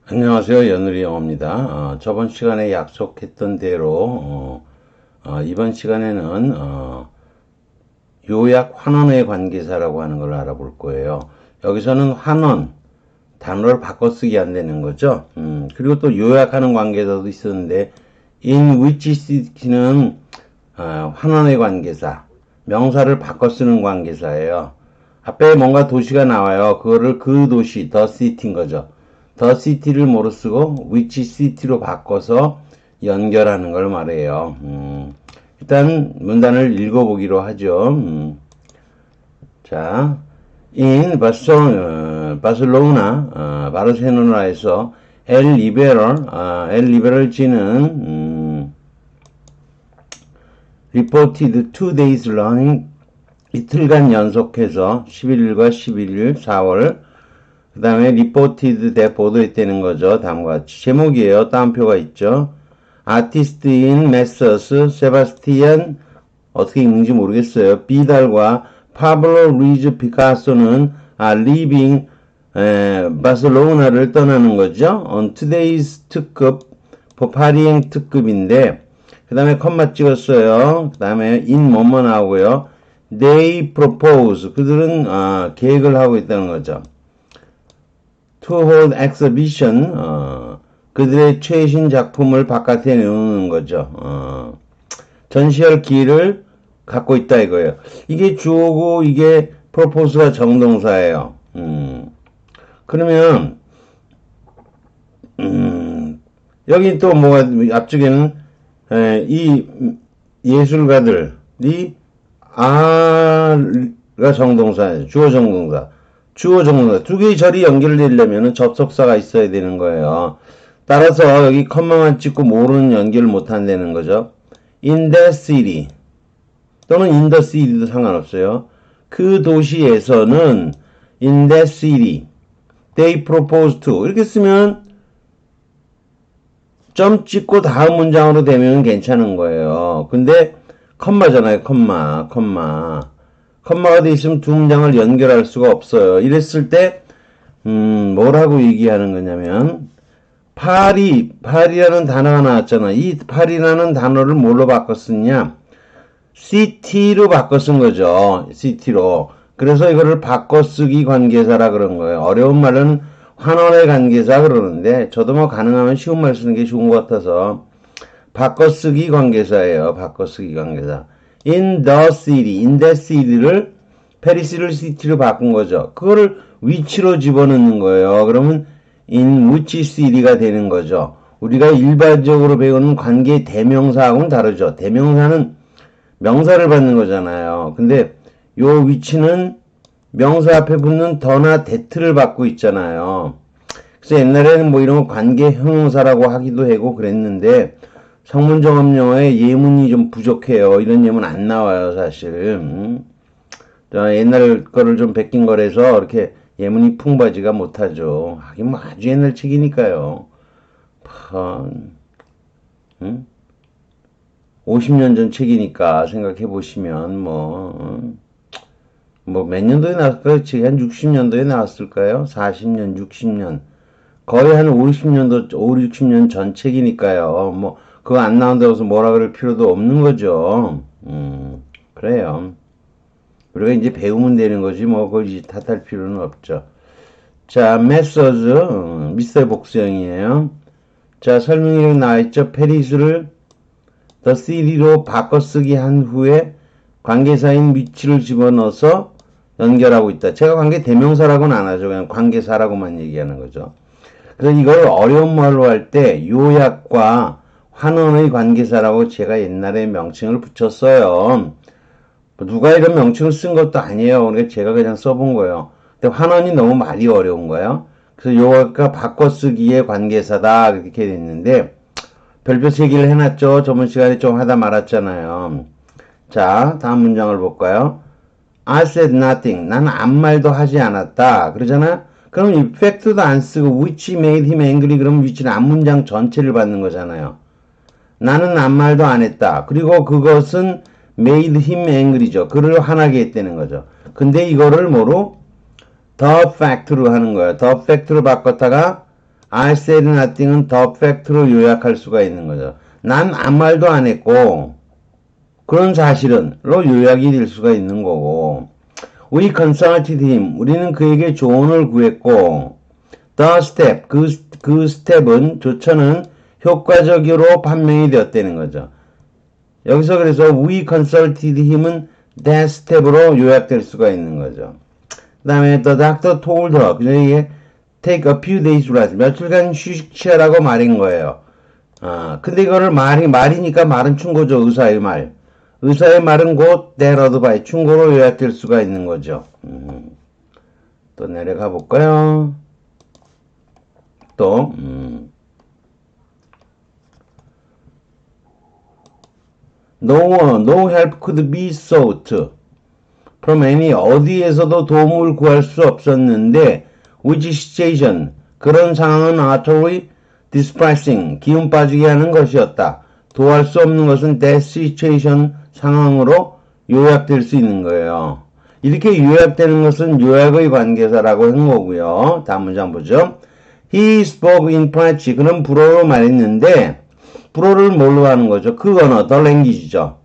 안녕하세요. 연우리 영어입니다. 저번 시간에 약속했던 대로 이번 시간에는 요약 환원의 관계사라고 하는 걸 알아볼 거예요. 여기서는 환원 단어를 바꿔쓰기 안 되는 거죠. 그리고 또 요약하는 관계사도 있었는데 in which city는 환원의 관계사, 명사를 바꿔쓰는 관계사예요. 앞에 뭔가 도시가 나와요. 그거를 그 도시, the city인 거죠. the city를 뭐로 쓰고 which city로 바꿔서 연결하는 걸 말해요. 일단 문단을 읽어보기로 하죠. 자, in 바르셀로나, 바르셀로나에서 El Liberal지는 reported 2 days running 이틀간 연속해서 11일과 11일 4월 그 다음에 reported 대 보도했다는 거죠. 다음과 같이 제목이에요. 따옴표가 있죠. 아티스트 인 메서스 세바스티안 어떻게 읽는지 모르겠어요. 비달과 파블로 루이즈 피카소는 leaving 바르셀로나를 떠나는 거죠. on today's 특급 파리행 특급인데 그 다음에 컴마 찍었어요. 그 다음에 in 뭐뭐 나오고요. they propose 그들은 계획을 하고 있다는 거죠. to hold exhibition 그들의 최신 작품을 바깥에 내놓는 거죠. 전시할 기회를 갖고 있다 이거예요. 이게 주어고 이게 propose가 정동사예요. 그러면 여기 또 뭐가 앞쪽에는 이 예술가들이 are가 정동사예요. 주어 정동사. 주어 정동사. 두 개의 절이 연결되려면 접속사가 있어야 되는 거예요. 따라서 여기 컴마만 찍고 모르는 연결을 못 한다는 거죠. in the city 또는 in the city도 상관없어요. 그 도시에서는 in the city they propose to 이렇게 쓰면 점 찍고 다음 문장으로 되면 괜찮은 거예요. 근데 컴마잖아요. 컴마가 돼 있으면 두 문장을 연결할 수가 없어요. 이랬을 때 뭐라고 얘기하는 거냐면 파리라는 단어가 나왔잖아. 이 파리라는 단어를 뭘로 바꿨었냐? city로 바꿔 쓴 거죠. city로. 그래서 이거를 바꿔쓰기 관계사라 그런 거예요. 어려운 말은 환원의 관계사 그러는데 저도 뭐 가능하면 쉬운 말 쓰는 게 좋은 것 같아서 바꿔쓰기 관계사예요. 바꿔쓰기 관계사. in the that city를 페리스를 city로 바꾼 거죠. 그거를 위치로 집어넣는 거예요. 그러면 in which city가 되는 거죠. 우리가 일반적으로 배우는 관계 대명사하고는 다르죠. 대명사는 명사를 받는 거잖아요. 근데 요 위치는 명사 앞에 붙는 더나 that를 받고 있잖아요. 그래서 옛날에는 뭐 이런 거 관계 형용사라고 하기도 하고 그랬는데 성문정업 영어에 예문이 좀 부족해요. 이런 예문 안 나와요, 사실. 옛날 거를 좀 베낀 거라서 이렇게 예문이 풍부하지가 못하죠. 하긴 뭐 아주 옛날 책이니까요. 50년 전 책이니까 생각해 보시면 뭐 몇 년도에 나왔을까요? 책이 한 60년도에 나왔을까요? 40년, 60년. 거의 한 50년도, 60년 전 책이니까요. 뭐 그거 안 나온다고 해서 뭐라 그럴 필요도 없는 거죠. 그래요. 우리가 이제 배우면 되는 거지, 뭐, 그걸 이제 탓할 필요는 없죠. 자, 메서즈, 미스터 복수형이에요. 자, 설명이 나와있죠. 페리스를 the city로 바꿔쓰기 한 후에 관계사인 위치를 집어넣어서 연결하고 있다. 제가 관계 대명사라고는 안 하죠. 그냥 관계사라고만 얘기하는 거죠. 그래서 이걸 어려운 말로 할 때 요약과 환원의 관계사라고 제가 옛날에 명칭을 붙였어요. 누가 이런 명칭을 쓴 것도 아니에요. 그러니까 제가 그냥 써본 거예요. 근데 환원이 너무 말이 어려운 거예요. 그래서 요약과 바꿔쓰기의 관계사다 이렇게 됐는데 별표 3개를 해놨죠. 저번 시간에 좀 하다 말았잖아요. 자, 다음 문장을 볼까요? I said nothing. 나는 아무 말도 하지 않았다. 그러잖아? 그럼 이 fact도 안 쓰고 which made him angry 그러면 which는 앞문장 전체를 받는 거잖아요. 나는 아무 말도 안 했다. 그리고 그것은 made him angry죠. 그를 화나게 했다는 거죠. 근데 이거를 뭐로? the fact로 하는 거예요. the fact로 바꿨다가 I said nothing은 the fact로 요약할 수가 있는 거죠. 난 아무 말도 안 했고 그런 사실은로 요약이 될 수가 있는 거고 We consulted him. 우리는 그에게 조언을 구했고 the step, 그 스텝은 조처는 효과적으로 판명이 되었다는 거죠. 여기서 그래서 we consulted him은 that step으로 요약될 수가 있는 거죠. 그 다음에 the doctor told her. 그에게 take a few days rest. 며칠간 휴식 취하라고 말인 거예요. 근데 이거를 말이니까 말은 충고죠. 의사의 말. 의사의 말은 곧 that advice, 충고로 요약될 수가 있는 거죠. 또 내려가 볼까요? 또, no help could be sought from any 어디에서도 도움을 구할 수 없었는데 which situation 그런 상황은 utterly distressing 기운 빠지게 하는 것이었다. 도할 수 없는 것은 that situation 상황으로 요약될 수 있는 거예요. 이렇게 요약되는 것은 요약의 관계사라고 한 거고요. 다음 문장 보죠. He spoke in French. 그는 불어로 말했는데 불어를 뭘로 하는 거죠? 그 언어, 더 랭귀지죠.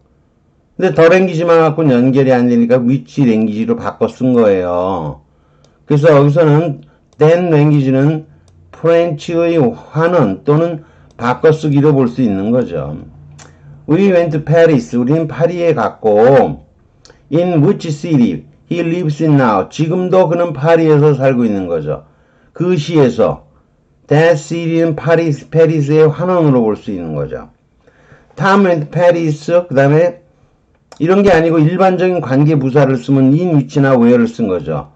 근데 더 랭귀지만 갖고는 연결이 안 되니까 위치 랭귀지로 바꿔 쓴 거예요. 그래서 여기서는 then 랭귀지는 프렌치의 환원 또는 바꿔쓰기로 볼 수 있는 거죠. We went to Paris. 우리는 파리에 갔고 In which city he lives in now. 지금도 그는 파리에서 살고 있는 거죠. 그 시에서 That city는 파리스의 환원으로 볼 수 있는 거죠. Tom went to Paris. 그 다음에 이런 게 아니고 일반적인 관계 부사를 쓰면 in which나 where를 쓴 거죠.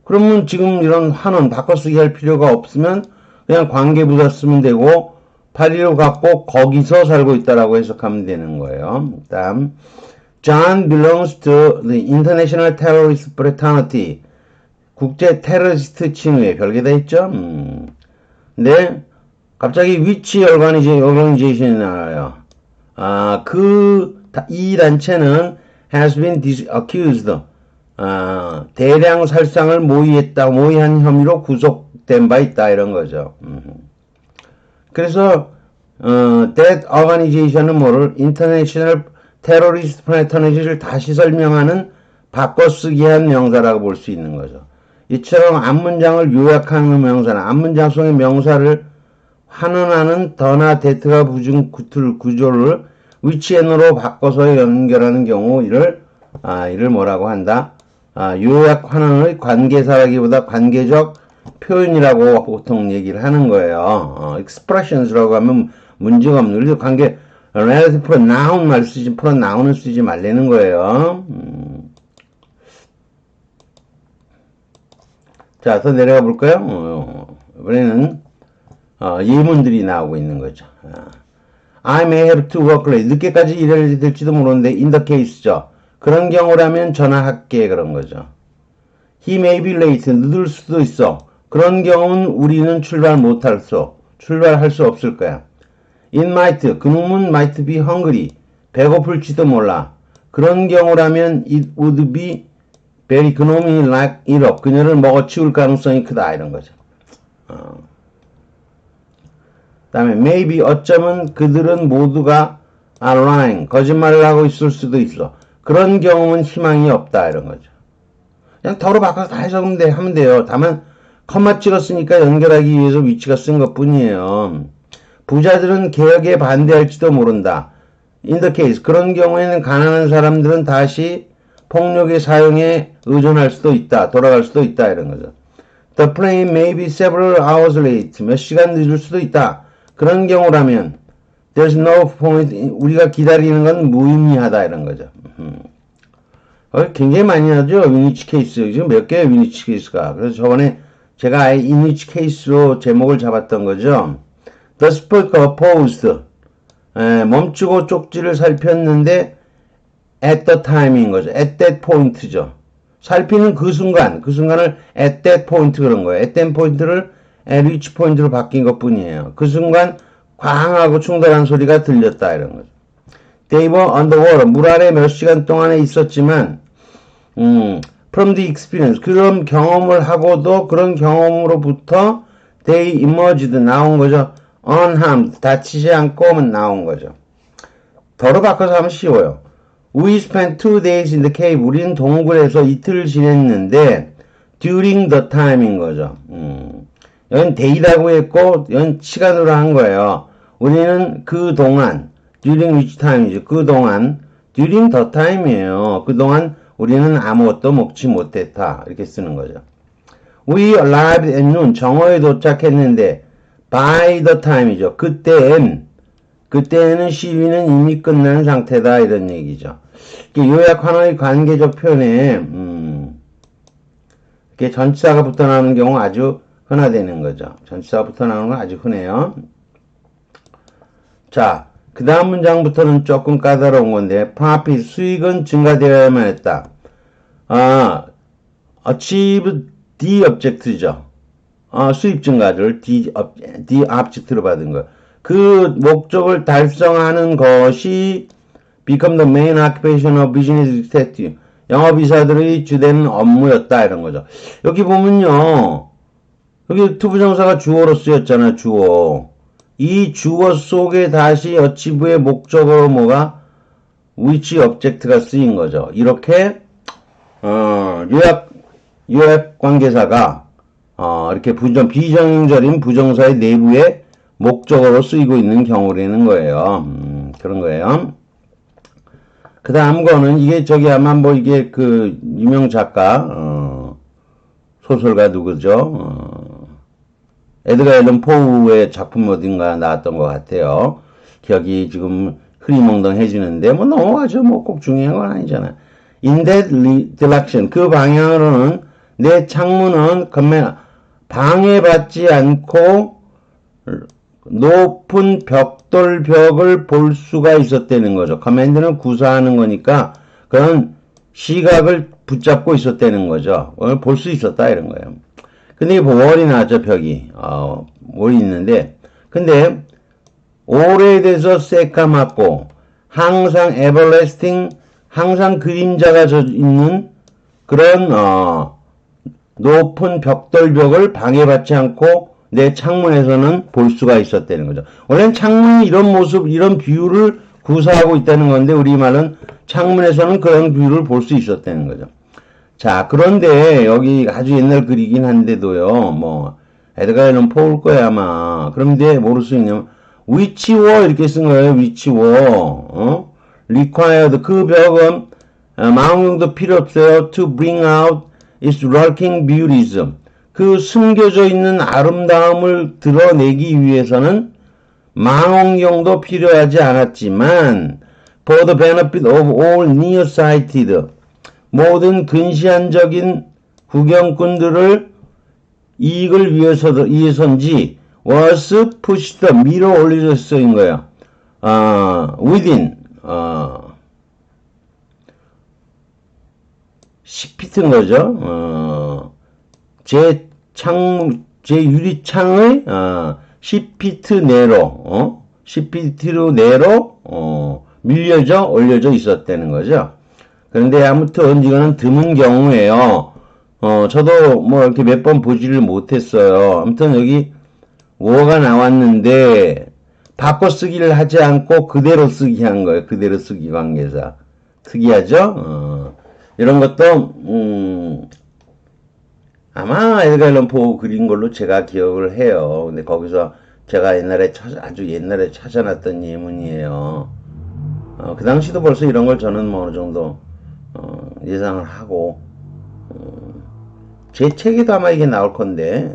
그러면 지금 이런 환원 바꿔쓰기 할 필요가 없으면 그냥 관계 부사 쓰면 되고 파리로 갔고 거기서 살고 있다라고 해석하면 되는 거예요. 다음 John belongs to the International Terrorist Fraternity. 국제 테러리스트 칭후에 별게 다 있죠. 근데 갑자기 which organization이 나와요. 이 단체는 has been accused. 대량 살상을 모의한 혐의로 구속된 바 있다 이런 거죠. 그래서 that organization은 뭐를 International Terrorist Fraternity를 다시 설명하는 바꿔쓰기한 명사라고 볼 수 있는 거죠. 이처럼 앞문장을 요약하는 명사나 앞문장 속의 명사를 환원하는 더나 that가 부중 구조를 which and로 바꿔서 연결하는 경우 이를 뭐라고 한다? 요약 환원의 관계사라기보다 관계적 표현이라고 보통 얘기를 하는 거예요. expressions라고 하면 문제가 없는 우리도 관계 relative pronoun 말 쓰지 pronoun을 쓰지 말라는 거예요. 자, 더 내려가 볼까요? 이번에는 예문들이 나오고 있는 거죠. I may have to work late. 늦게까지 일해야 될지도 모르는데 in the case죠. 그런 경우라면 전화할게 그런 거죠. He may be late. 늦을 수도 있어. 그런 경우는 우리는 출발할 수 없을 거야. It might. 그놈은 might be hungry. 배고플지도 몰라. 그런 경우라면 it would be very 그놈이 like it up. 그녀를 먹어치울 가능성이 크다 이런 거죠. 다음에 maybe 어쩌면 그들은 모두가 are lying. 거짓말을 하고 있을 수도 있어. 그런 경우는 희망이 없다 이런 거죠. 그냥 더로 바꿔서 다 해석하면 하면 돼요. 다만 컴마 찍었으니까 연결하기 위해서 위치가 쓴 것뿐이에요. 부자들은 개혁에 반대할지도 모른다. In the case. 그런 경우에는 가난한 사람들은 다시 폭력의 사용에 의존할 수도 있다. 돌아갈 수도 있다. 이런 거죠. The plane may be several hours late. 몇 시간 늦을 수도 있다. 그런 경우라면 there's no point. 우리가 기다리는 건 무의미하다. 이런 거죠. 굉장히 많이 하죠. 위니치 케이스. 지금 몇 개의 위니치 케이스가. 그래서 저번에 제가 아예 위니치 케이스로 제목을 잡았던 거죠. The speaker paused. 멈추고 쪽지를 살폈는데 at the time인 거죠. at that point죠. 살피는 그 순간을 at that point 그런 거예요. at that point를 at which point로 바뀐 것 뿐이에요. 그 순간 광하고 충돌한 소리가 들렸다 이런 거죠. They were underwater. 물 아래 몇 시간 동안에 있었지만 from the experience. 그런 경험을 하고도 그런 경험으로부터 they emerged 나온 거죠. unharmed 다치지 않고 나온 거죠. 더러 바꿔서 하면 쉬워요. We spent 2 days in the cave. 우리는 동굴에서 이틀을 지냈는데 during the time인 거죠. 여긴 day라고 했고 여긴 시간으로 한 거예요. 우리는 그 동안 during which time이죠. 그 동안 during the time이에요. 그 동안 우리는 아무것도 먹지 못했다. 이렇게 쓰는 거죠. We arrived at noon. 정오에 도착했는데 by the time이죠. 그때는 시위는 이미 끝난 상태다. 이런 얘기죠. 요약 하나의 관계적 표현에 이렇게 전치사가 붙어 나오는 경우 아주 흔하다는 거죠. 전치사가 붙어 나오는 건 아주 흔해요. 자, 그 다음 문장부터는 조금 까다로운 건데 profit 수익은 증가되어야만 했다. achieve the object죠. 수입 증가를 the object로 받은 거. 그 목적을 달성하는 것이 become the main occupation of business executive. 영업이사들의 주된 업무였다. 이런 거죠. 여기 보면요. 여기 투부정사가 주어로 쓰였잖아요. 주어. 이 주어 속에 다시 achieve의 목적어로 뭐가 which object가 쓰인 거죠. 이렇게 요약 관계사가 이렇게 비정형절인 부정사의 내부에 목적어로 쓰이고 있는 경우라는 거예요. 그런 거예요. 그 다음 거는 이게 아마 뭐 이게 그 유명 작가 소설가 누구죠? 에드가 앨런 포우의 작품 어딘가 나왔던 것 같아요. 기억이 지금 흐리멍덩해지는데 뭐 넘어가죠. 뭐 꼭 중요한 건 아니잖아. In that direction 그 방향으로는 내 창문은 방해받지 않고 높은 벽돌벽을 볼 수가 있었다는 거죠. 커맨드는 구사하는 거니까 그런 시각을 붙잡고 있었다는 거죠. 볼 수 있었다 이런 거예요. 근데 이게 월이 나왔죠. 벽이 월이 있는데 근데 오래돼서 새까맣고 항상 everlasting 항상 그림자가 있는 그런 높은 벽돌벽을 방해받지 않고 내 창문에서는 볼 수가 있었다는 거죠. 원래는 창문이 이런 모습, 이런 뷰를 구사하고 있다는 건데 우리말은 창문에서는 그런 뷰를 볼 수 있었다는 거죠. 자, 그런데 여기 아주 옛날 글이긴 한데도요. 뭐 에드가 앨런 포울 거야 아마. 그런데 뭐로 쓰이냐면 which were 이렇게 쓴 거예요. which were required 그 벽은 망원경도 필요 없어요. to bring out its lurking beautyism 그 숨겨져 있는 아름다움을 드러내기 위해서는 망원경도 필요하지 않았지만 for the benefit of all nearsighted 모든 근시안적인 구경꾼들을 이익을 위해서인지 was pushed 밀어 올려졌어인 거예요. within 10피트인 거죠. 제 유리창의 10피트 내로 10피트 내로 밀려져 올려져 있었다는 거죠. 그런데 아무튼 이거는 드문 경우예요. 저도 뭐 이렇게 몇 번 보지를 못했어요. 아무튼 여기 워가 나왔는데 바꿔 쓰기를 하지 않고 그대로 쓰기 한 거예요. 그대로 쓰기 관계사. 특이하죠? 이런 것도 아마 에드가 앨런 포 그린 걸로 제가 기억을 해요. 근데 거기서 제가 아주 옛날에 찾아놨던 예문이에요. 그 당시도 벌써 이런 걸 저는 뭐 어느 정도 예상을 하고 제 책에도 아마 이게 나올 건데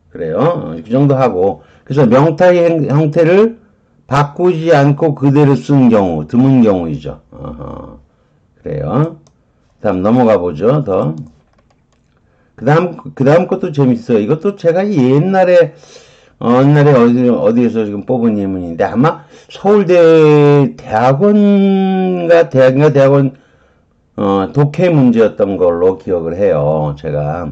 그래요. 그 정도 하고 그래서 명타의 형태를 바꾸지 않고 그대로 쓴 경우 드문 경우이죠. 그래요. 다음 넘어가 보죠. 더. 그 다음 것도 재밌어요. 이것도 제가 옛날에 어디에서 지금 뽑은 예문인데 아마 서울대 대학원 독해 문제였던 걸로 기억을 해요. 제가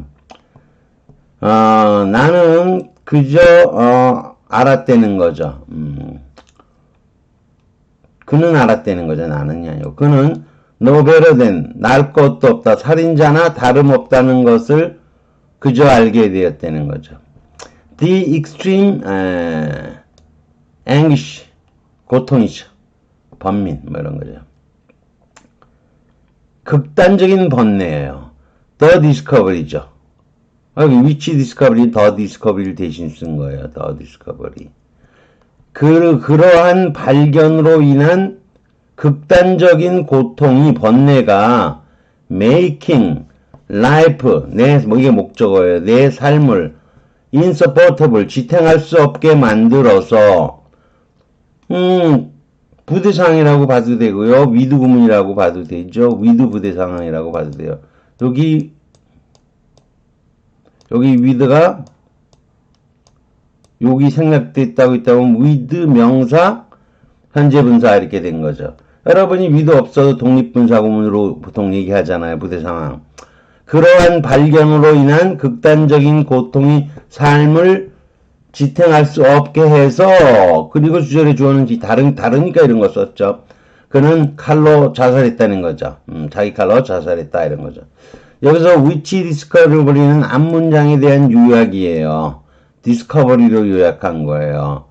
나는 그저 알았다는 거죠. 그는 알았다는 거죠. 나는이 아니고 그는 no better than 날 것도 없다. 살인자나 다름없다는 것을 그저 알게 되었다는 거죠. The extreme anguish, 고통이죠. 번민, 뭐 이런 거죠. 극단적인 번뇌예요. The discovery죠. which discovery, the discovery를 대신 쓴 거예요. the discovery. 그러한 발견으로 인한 극단적인 고통이 번뇌가 making life, 이게 목적어예요. 내 삶을 insupportable, 지탱할 수 없게 만들어서 부대 상황이라고 봐도 되고요. 위드 구문이라고 봐도 되죠. 위드 부대 상황이라고 봐도 돼요. 여기 위드가 여기 생략됐다고 있다면 위드 명사 현재 분사 이렇게 된 거죠. 여러분이 위드 없어도 독립분사 구문으로 보통 얘기하잖아요. 부대 상황. 그러한 발견으로 인한 극단적인 고통이 삶을 지탱할 수 없게 해서, 그리고 주절의 주어는 다르니까 이런 거 썼죠. 그는 칼로 자살했다는 거죠. 자기 칼로 자살했다 이런 거죠. 여기서 which discovery는 앞문장에 대한 요약이에요. discovery로 요약한 거예요.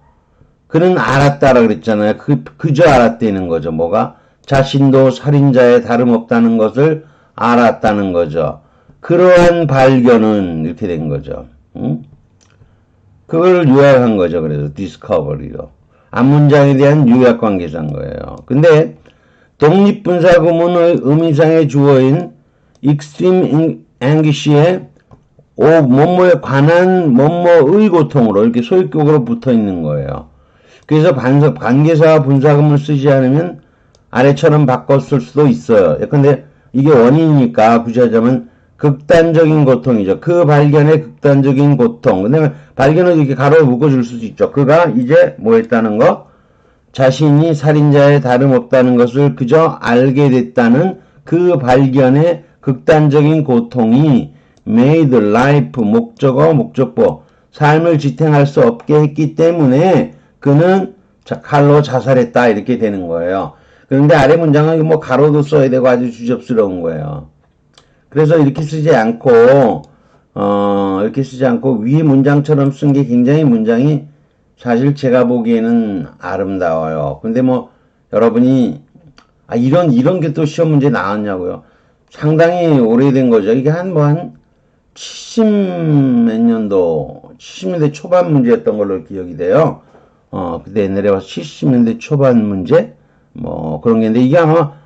그는 알았다라 그랬잖아요. 그저 알았다는 거죠. 뭐가? 자신도 살인자에 다름없다는 것을 알았다는 거죠. 그러한 발견은 이렇게 된 거죠. 그걸 요약한 거죠. 그래서 discovery로. 앞문장에 대한 요약 관계사인 거예요. 근데 독립분사 구문의 의미상의 주어인 extreme anguish에 뭐뭐에 관한 뭐뭐의 고통으로 이렇게 소유격으로 붙어 있는 거예요. 그래서 관계사와 분사구문을 쓰지 않으면 아래처럼 바꿨을 수도 있어요. 근데 이게 원인이니까 굳이 하자면 극단적인 고통이죠. 그 발견의 극단적인 고통. 근데 발견을 이렇게 가로로 묶어줄 수도 있죠. 그가 이제 뭐 했다는 거? 자신이 살인자에 다름없다는 것을 그저 알게 됐다는 그 발견의 극단적인 고통이 made life, 목적어, 목적보, 삶을 지탱할 수 없게 했기 때문에 그는 칼로 자살했다 이렇게 되는 거예요. 그런데 아래 문장은 뭐 가로도 써야 되고 아주 주접스러운 거예요. 그래서 이렇게 쓰지 않고 위에 문장처럼 쓴 게 굉장히 문장이 사실 제가 보기에는 아름다워요. 근데 뭐 여러분이 이런 게 또 시험 문제 나왔냐고요. 상당히 오래된 거죠. 이게 한 70 몇 년도, 70년대 초반 문제였던 걸로 기억이 돼요. 근데 옛날에 와서 70년대 초반 문제? 뭐 그런 게 있는데 이게 아마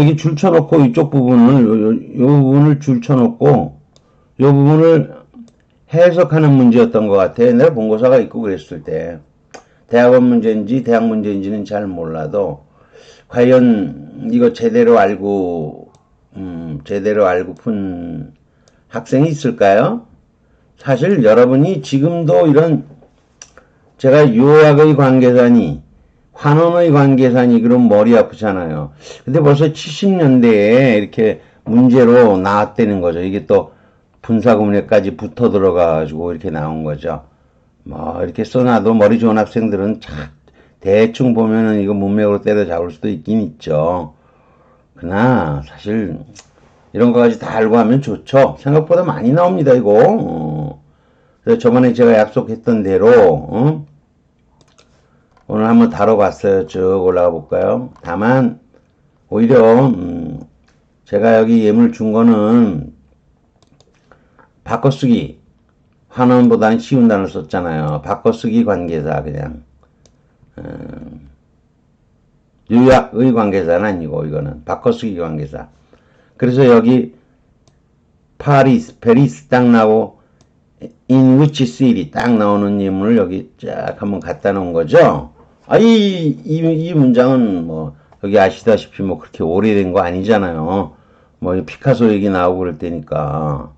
이게 줄 쳐놓고 이쪽 부분을, 요 부분을 줄 쳐놓고, 요 부분을 해석하는 문제였던 것 같아요. 옛날에 본고사가 있고 그랬을 때. 대학원 문제인지 대학 문제인지는 잘 몰라도, 과연 이거 제대로 알고 푼 학생이 있을까요? 사실 여러분이 지금도 이런, 제가 유학의 관계사니, 환원의 관계사니 그럼 머리 아프잖아요. 근데 벌써 70년대에 이렇게 문제로 나왔다는 거죠. 이게 또 분사구문에까지 붙어 들어가가지고 이렇게 나온 거죠. 뭐 이렇게 써놔도 머리 좋은 학생들은 대충 보면은 이거 문맥으로 때려잡을 수도 있긴 있죠. 그러나 사실 이런 거까지 다 알고 하면 좋죠. 생각보다 많이 나옵니다 이거. 그래서 저번에 제가 약속했던 대로 오늘 한번 다뤄봤어요. 쭉 올라가 볼까요? 다만 오히려 제가 여기 예물 준 거는 바꿔쓰기, 환원보다는 쉬운 단어를 썼잖아요. 바꿔쓰기 관계사 그냥 요약의 관계사는 아니고 이거는 바꿔쓰기 관계사. 그래서 여기 파리스, 페리스 딱 나오고 in which city 딱 나오는 예문을 여기 쫙 한번 갖다 놓은 거죠. 이 문장은 뭐 여기 아시다시피 뭐 그렇게 오래된 거 아니잖아요. 뭐 피카소 얘기 나오고 그럴 때니까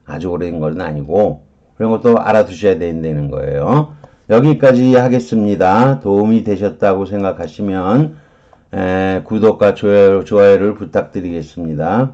아주 오래된 건 아니고 그런 것도 알아두셔야 된다는 거예요. 여기까지 하겠습니다. 도움이 되셨다고 생각하시면 구독과 좋아요를 부탁드리겠습니다.